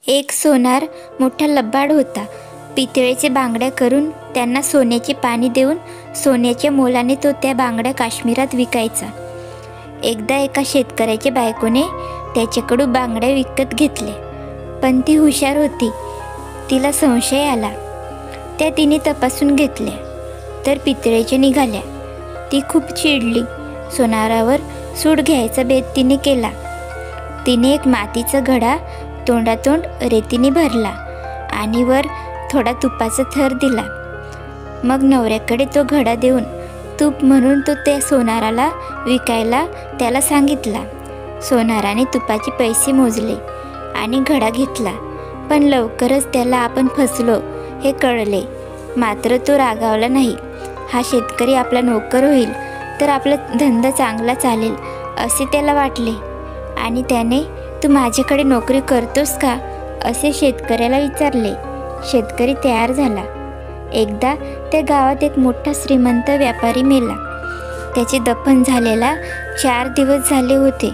एक सोनार मोठा लबाड होता. पितळेचे बांगड्या करून त्यांना सोन्याचे पाणी देऊन सोन्याच्या मोलाने तो त्या बांगड्या काश्मीरात विकायचा. एकदा एका शेतकऱ्याच्या बायकोने त्याच्याकडून बांगड्या विकत घेतल्या, पण ती हुशार होती. तिला संशय आला. त्या तिने तपासून घेतल्या तर पितळेच्या निघाल्या. ती खूप चिडली. सोनारावर सूड घ्यायचा बेत तिने केला. तिने एक मातीचा घडा तोंडातोंड रेतीने भरला आणि वर थोडा तुपाचा थर दिला. मग नवऱ्याकडे तो घडा देऊन तूप म्हणून तो त्या सोनाराला विकायला त्याला सांगितला. सोनाराने तुपाचे पैसे मोजले आणि घडा घेतला, पण लवकरच त्याला आपण फसलो हे कळले. मात्र तो रागावला नाही. हा शेतकरी आपला नोकर होईल तर आपला धंदा चांगला चालेल असे त्याला वाटले आणि त्याने तू माझ्याकडे नोकरी करतोस का असे शेतकऱ्याला विचारले. शेतकरी तयार झाला. एकदा त्या गावात एक मोठा श्रीमंत व्यापारी मेला. त्याचे दफन झालेला 4 दिवस झाले होते.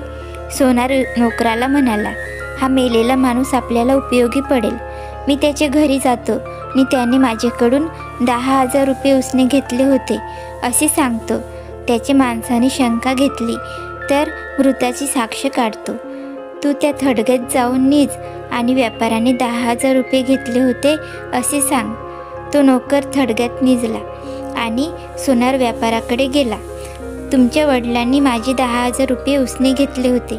सोनार नोकराला म्हणाला, हा मेलेला माणूस आपल्याला उपयोगी पडेल. मी त्याच्या घरी जातो आणि त्याने माझ्याकडून 10,000 रुपये उसने घेतले होते असे सांगतो. त्याच्या माणसाने शंका घेतली तर मृताची साक्ष काढतो. तू त्या थडग्यात जाऊन निज आणि व्यापाऱ्याने 10,000 रुपये घेतले होते असे सांग. तो नोकर थडग्यात निजला आणि सोनार व्यापाराकडे गेला. तुमच्या वडिलांनी माझे 10,000 रुपये उसने घेतले होते,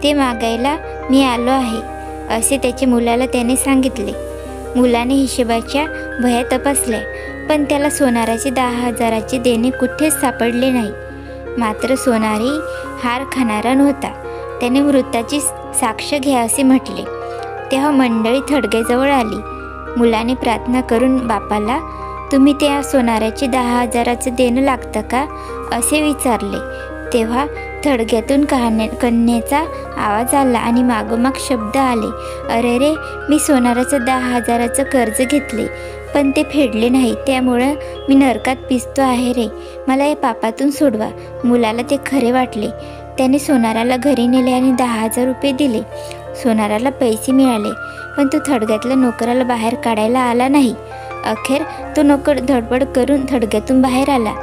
ते मागायला मी आलो आहे असे त्याच्या मुलाला त्याने सांगितले. मुलाने हिशोबाच्या वह्या तपासल्या, पण त्याला सोनाराचे 10,000चे देणे कुठेच सापडले नाही. मात्र सोनारी हार खाणारा नव्हता. त्याने मृताची साक्ष घ्या असे म्हटले. तेव्हा मंडळी थडग्याजवळ आली. मुलाने प्रार्थना करून बापाला, तुम्ही त्या सोनाराचे 10,000चे देणं लागतं का असे विचारले. तेव्हा थडग्यातून कन्येचा आवाज आला आणि मागोमाग शब्द आले, अरे रे, मी सोनाराचं 10,000चं कर्ज घेतले पण ते फेडले नाही, त्यामुळं मी नरकात पिसतो आहे रे, मला या पापातून सोडवा. मुलाला ते खरे वाटले. त्याने सोनाराला घरी नेले आणि 10,000 रुपये दिले. सोनाराला पैसे मिळाले, पण तो थडग्यातल्या नोकराला बाहेर काढायला आला नाही. अखेर तो नोकर धडपड करून थडग्यातून बाहेर आला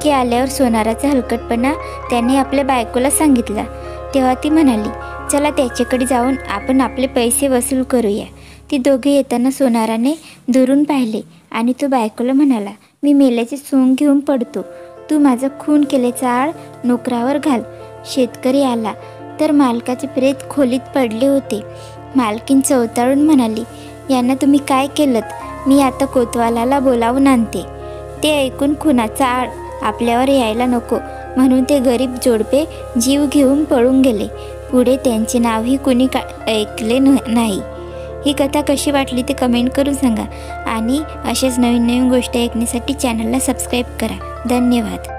की आल्यावर सोनाराचा हलकटपणा त्याने आपल्या बायकोला सांगितला. तेव्हा ती म्हणाली, चला त्याच्याकडे जाऊन आपण आपले पैसे वसूल करूया. ती दोघे येताना सोनाराने दुरून पाहिले आणि तो बायकोला म्हणाला, मी मेल्याची सोंग घेऊन पडतो, तू माझा खून केल्याचा आळ नोकरावर घाल. शेतकरी आला तर मालकाचे प्रेत खोलीत पडले होते. मालकीन चवताळून म्हणाली, यांना तुम्ही काय केलं? मी आता कोतवालाला बोलावून आणते. ते ऐकून खुनाचा आळ आपल्यावर यायला नको म्हणून ते गरीब जोडपे जीव घेऊन पळून गेले. पुढे त्यांचे नावही कुणी ऐकले नाही. ही कथा कशी वाटली ते कमेंट करून सांगा आणि अशाच नवीन नवीन गोष्टी ऐकण्यासाठी चॅनलला सबस्क्राईब करा. धन्यवाद.